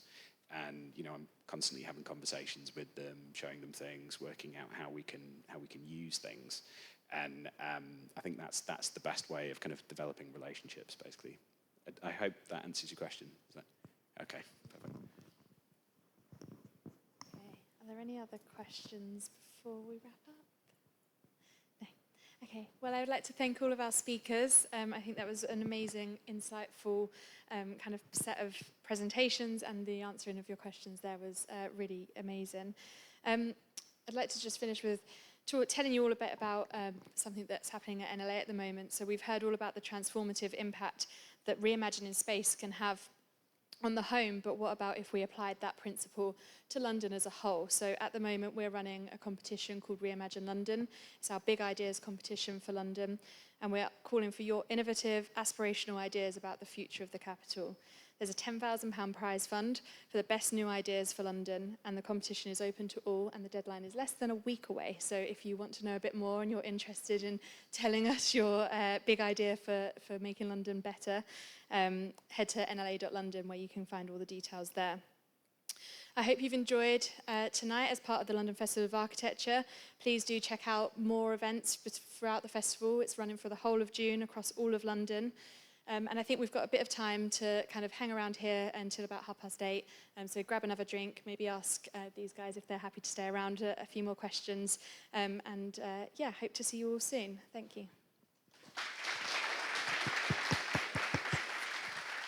And I'm constantly having conversations with them, showing them things, working out how we can use things, and I think that's the best way of kind of developing relationships, basically. I hope that answers your question. Is that okay? Perfect. Okay. Are there any other questions before we wrap up? No. Okay. Well, I would like to thank all of our speakers. I think that was an amazing, insightful kind of set of presentations, and the answering of your questions there was really amazing. I'd like to just finish with telling you all a bit about something that's happening at NLA at the moment. So we've heard all about the transformative impact that reimagining space can have on the home, but what about if we applied that principle to London as a whole? So at the moment we're running a competition called Reimagine London. It's our big ideas competition for London, and we're calling for your innovative, aspirational ideas about the future of the capital. There's a £10,000 prize fund for the best new ideas for London, and the competition is open to all, and the deadline is less than a week away. So if you want to know a bit more and you're interested in telling us your big idea for making London better, head to nla.london where you can find all the details there. I hope you've enjoyed tonight as part of the London Festival of Architecture. Please do check out more events throughout the festival. It's running for the whole of June across all of London. And I think we've got a bit of time to kind of hang around here until about 8:30. So grab another drink, maybe ask these guys if they're happy to stay around a few more questions. Yeah, hope to see you all soon. Thank you.